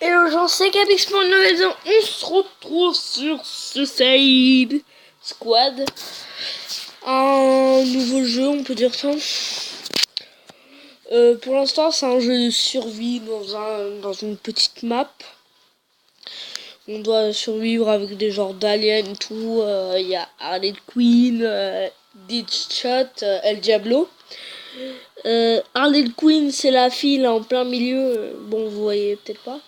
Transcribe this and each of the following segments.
Et j'en sais qu'avec mon maison, on se retrouve sur ce side squad. Un nouveau jeu, on peut dire ça. Pour l'instant, c'est un jeu de survie dans une petite map. On doit survivre avec des genres d'aliens et tout. Il y a Harley Quinn, Deadshot, El Diablo. Harley Quinn, c'est la fille là, en plein milieu. Bon, vous voyez peut-être pas.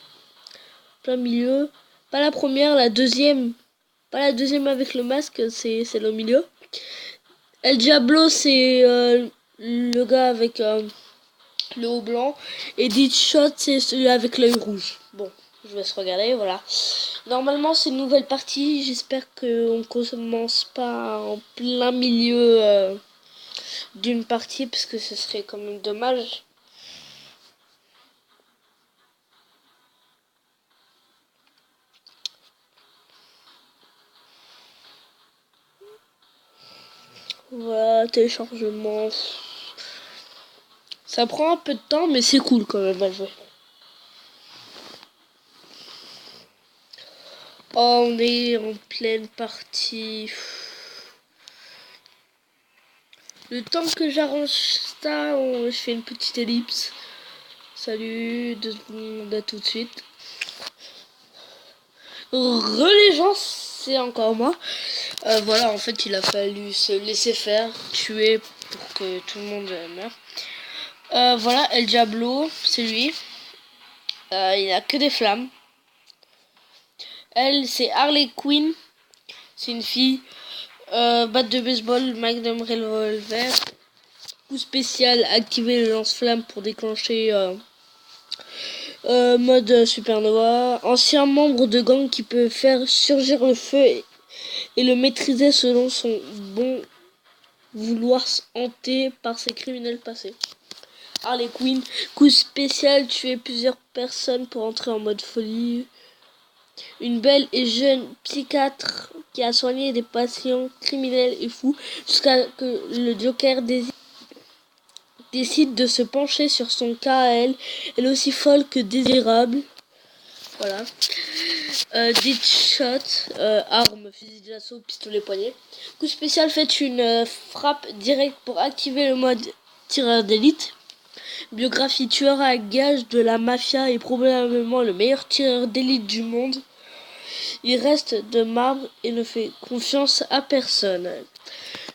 Plein milieu. Pas la première, la deuxième. Pas la deuxième avec le masque, c'est le milieu. El Diablo, c'est le gars avec le haut blanc. Et Deadshot, c'est celui avec l'œil rouge. Bon, je vais se regarder, voilà. Normalement, c'est une nouvelle partie. J'espère qu'on commence pas en plein milieu d'une partie, parce que ce serait quand même dommage. Voilà, téléchargement. Ça prend un peu de temps, mais c'est cool quand même à jouer. Oh, on est en pleine partie. Le temps que j'arrange ça, je fais une petite ellipse. Salut, 2 secondes, à tout de suite. Les gens, c'est encore moi. Voilà, en fait, il a fallu se laisser faire, tuer pour que tout le monde meure. Voilà, El Diablo, c'est lui. Il a que des flammes. Elle, c'est Harley Quinn. C'est une fille. Batte de baseball, Magnum Revolver. Coup spécial, activer le lance-flamme pour déclencher mode supernova. Ancien membre de gang qui peut faire surgir le feu et le maîtriser selon son bon vouloir hanté par ses criminels passés. Harley Quinn, coup spécial, tuer plusieurs personnes pour entrer en mode folie. Une belle et jeune psychiatre qui a soigné des patients criminels et fous jusqu'à que le Joker décide de se pencher sur son cas à elle. Elle est aussi folle que désirable. Voilà. Deadshot, arme, fusil d'assaut, pistolet poignet. Coup spécial, faites une frappe directe pour activer le mode tireur d'élite. Biographie, tueur à gages de la mafia et probablement le meilleur tireur d'élite du monde. Il reste de marbre et ne fait confiance à personne.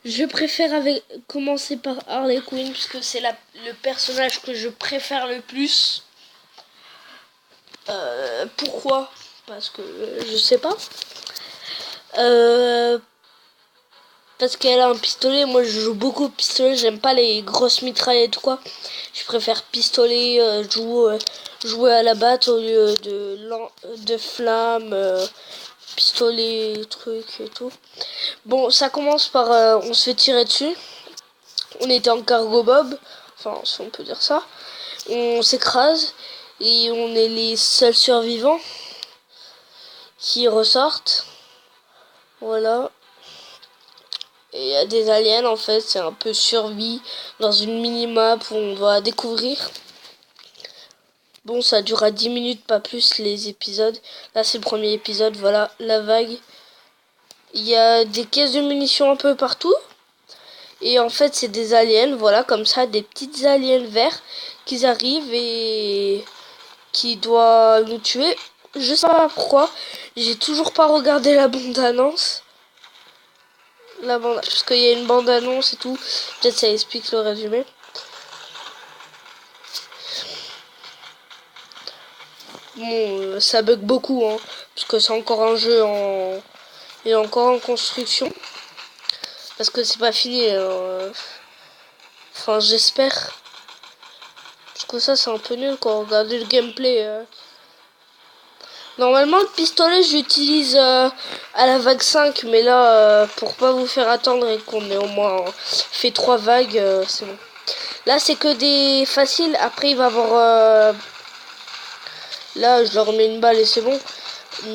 Je préfère commencer par Harley Quinn puisque c'est le personnage que je préfère le plus. Pourquoi ? Parce que je sais pas. Parce qu'elle a un pistolet. Moi, je joue beaucoup au pistolet. J'aime pas les grosses mitraillettes ou quoi. Je préfère pistolet, jouer à la batte au lieu de flammes, pistolet, trucs et tout. Bon, ça commence par on se fait tirer dessus. On était en cargo bob. Enfin, si on peut dire ça. On s'écrase. Et on est les seuls survivants qui ressortent. Voilà. Et il y a des aliens en fait, c'est un peu survie dans une mini-map où on doit découvrir. Bon, ça durera 10 minutes, pas plus les épisodes. Là c'est le premier épisode, voilà, la vague. Il y a des caisses de munitions un peu partout. Et en fait c'est des aliens, voilà, comme ça, des petites aliens verts qui arrivent et qui doivent nous tuer. Je sais pas pourquoi, j'ai toujours pas regardé la bande-annonce. Parce qu'il y a une bande-annonce et tout. Peut-être ça explique le résumé. Bon, ça bug beaucoup, hein, parce que c'est encore un jeu il est encore en construction. Parce que c'est pas fini. Enfin, j'espère. Parce que ça, c'est un peu nul quand regardez le gameplay. Normalement, le pistolet, j'utilise à la vague 5. Mais là, pour pas vous faire attendre et qu'on ait au moins fait 3 vagues, c'est bon. Là, c'est que des faciles. Après, il va y avoir... là, je leur mets une balle et c'est bon.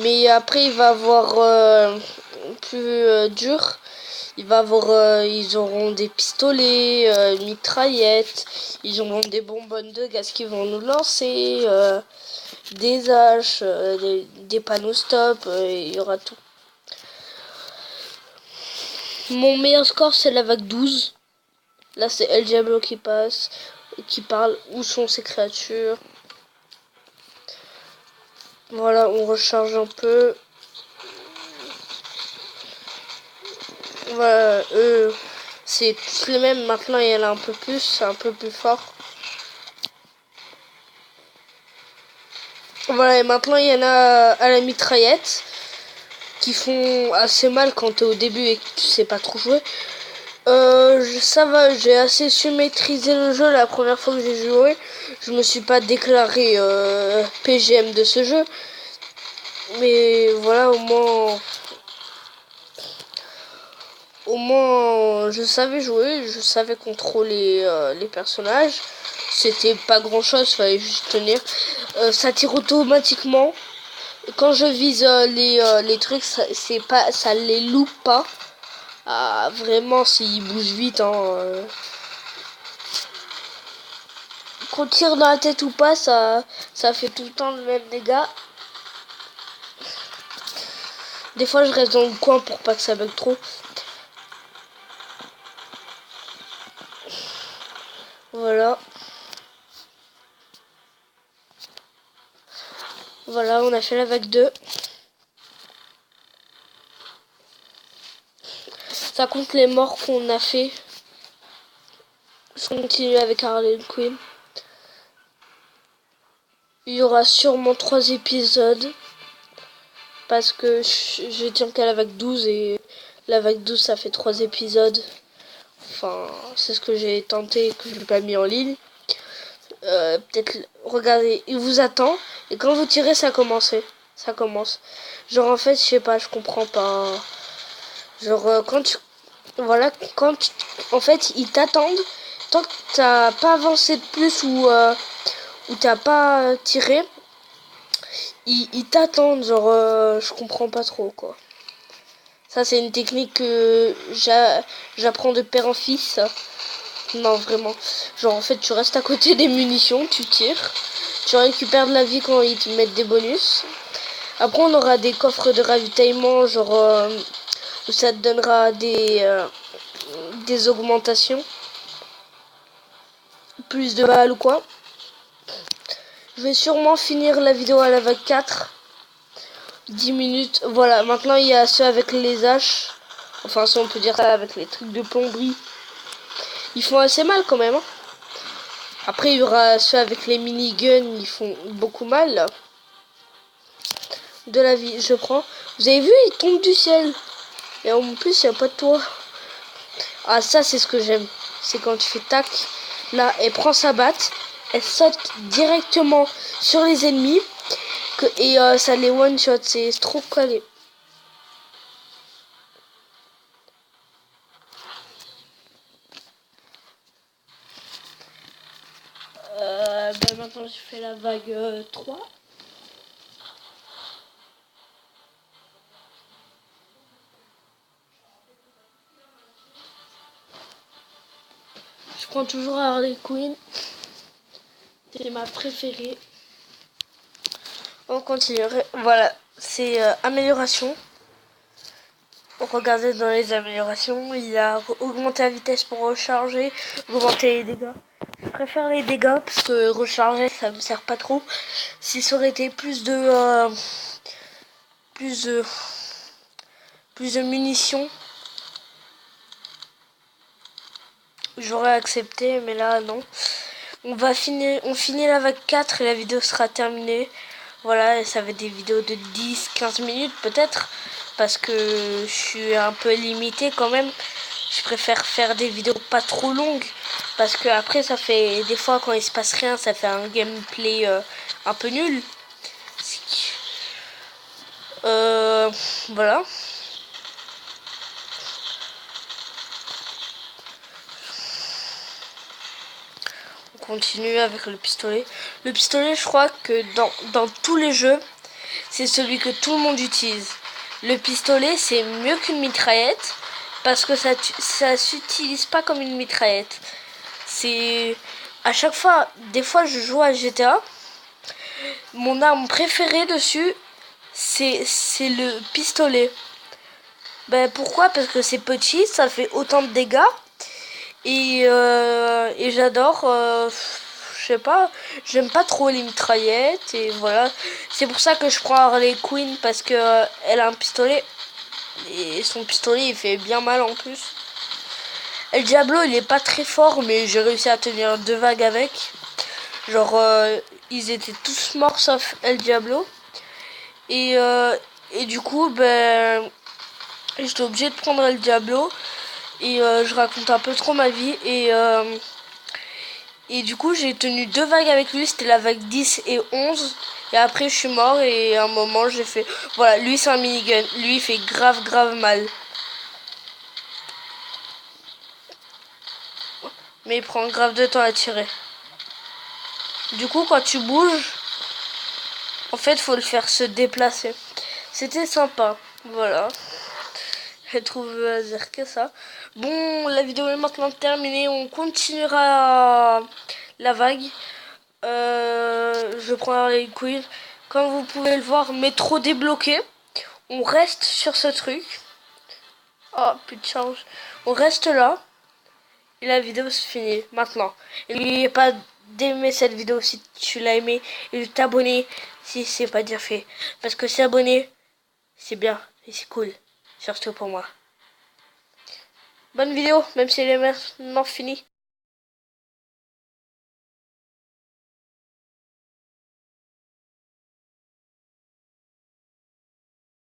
Mais après, il va y avoir plus dur. Il va avoir... ils auront des pistolets, mitraillettes. Ils auront des bonbonnes de gaz qui vont nous lancer. des haches, des panneaux stop, il y aura tout. Mon meilleur score c'est la vague 12. Là c'est El Diablo qui passe, qui parle où sont ces créatures. Voilà, on recharge un peu. Voilà, c'est tous les mêmes. Maintenant il y en a un peu plus, c'est un peu plus fort. Voilà, et maintenant il y en a à la mitraillette qui font assez mal quand t'es au début et que tu sais pas trop jouer. Ça va, j'ai assez su maîtriser le jeu la première fois que j'ai joué. Je me suis pas déclaré PGM de ce jeu. Mais voilà, au moins je savais jouer, je savais contrôler les personnages. C'était pas grand chose, fallait juste tenir. Ça tire automatiquement. Quand je vise les trucs, ça les loupe pas. Ah, vraiment, s'ils bougent vite, hein. Qu'on tire dans la tête ou pas, ça fait tout le temps le même dégât. Des fois, je reste dans le coin pour pas que ça bug trop. Voilà. Voilà, on a fait la vague 2. Ça compte les morts qu'on a fait. Je continue avec Harley Quinn. Il y aura sûrement 3 épisodes. Parce que je tiens qu'à la vague 12 et la vague 12 ça fait 3 épisodes. Enfin, c'est ce que j'ai tenté et que je n'ai pas mis en ligne. Peut-être, regardez, il vous attend. Et quand vous tirez, ça commence. Ça commence. Genre, en fait, je sais pas, je comprends pas. Genre, voilà, en fait, ils t'attendent. Tant que t'as pas avancé de plus ou t'as pas tiré, ils t'attendent. Genre, je comprends pas trop, quoi. Ça, c'est une technique que j'apprends de père en fils. Non, vraiment. Genre, en fait, tu restes à côté des munitions, tu tires. Tu récupères de la vie quand ils te mettent des bonus. Après, on aura des coffres de ravitaillement, genre, où ça te donnera des augmentations. Plus de balles ou quoi. Je vais sûrement finir la vidéo à la vague 4. 10 minutes. Voilà, maintenant, il y a ceux avec les haches. Enfin, si on peut dire ça, avec les trucs de plomberie. Ils font assez mal quand même, hein. Après, il y aura ceux avec les miniguns, ils font beaucoup mal. Là. De la vie, je prends. Vous avez vu, il tombe du ciel. Et en plus, il n'y a pas de toit. Ah, ça, c'est ce que j'aime. C'est quand tu fais tac. Là, elle prend sa batte. Elle saute directement sur les ennemis. Et ça les one-shot. C'est trop collé. Maintenant, je fais la vague 3. Je prends toujours Harley Quinn. C'est ma préférée. On continue. Voilà, c'est amélioration. Regardez dans les améliorations, il a augmenté la vitesse pour recharger, augmenter les dégâts. Je préfère les dégâts parce que recharger ça me sert pas trop. Si ça aurait été plus de munitions, j'aurais accepté, mais là non. On finit la vague 4 et la vidéo sera terminée. Voilà, ça va être des vidéos de 10-15 minutes peut-être. Parce que je suis un peu limité quand même. Je préfère faire des vidéos pas trop longues. Parce que après ça fait des fois quand il se passe rien, ça fait un gameplay un peu nul. Voilà. On continue avec le pistolet. Le pistolet, je crois que dans tous les jeux, c'est celui que tout le monde utilise. Le pistolet, c'est mieux qu'une mitraillette parce que ça s'utilise pas comme une mitraillette. C'est à chaque fois, des fois je joue à GTA Mon arme préférée dessus, c'est le pistolet. Ben pourquoi? Parce que c'est petit, ça fait autant de dégâts. Et j'adore, je sais pas, j'aime pas trop les mitraillettes et voilà. C'est pour ça que je prends Harley Quinn parce que elle a un pistolet et son pistolet il fait bien mal en plus. El Diablo il est pas très fort mais j'ai réussi à tenir 2 vagues avec. Genre ils étaient tous morts sauf El Diablo et, euh, et du coup ben j'étais obligée de prendre El Diablo et je raconte un peu trop ma vie et du coup, j'ai tenu 2 vagues avec lui. C'était la vague 10 et 11. Et après, je suis mort. Et à un moment, j'ai fait... Voilà, lui, c'est un minigun. Lui, il fait grave, grave mal. Mais il prend grave de temps à tirer. Du coup, quand tu bouges, en fait, faut le faire se déplacer. C'était sympa. Voilà. Je trouve dire que ça. Bon, la vidéo est maintenant terminée. On continuera la vague. Je prends les quiz. Comme vous pouvez le voir, métro débloqué. On reste sur ce truc. Oh, plus de charge. On reste là. Et la vidéo se finit maintenant. Et n'oubliez pas d'aimer cette vidéo si tu l'as aimé. Et de t'abonner si c'est pas déjà fait. Parce que s'abonner, c'est bien. Et c'est cool. Surtout pour moi. Bonne vidéo, même si elle est maintenant finie.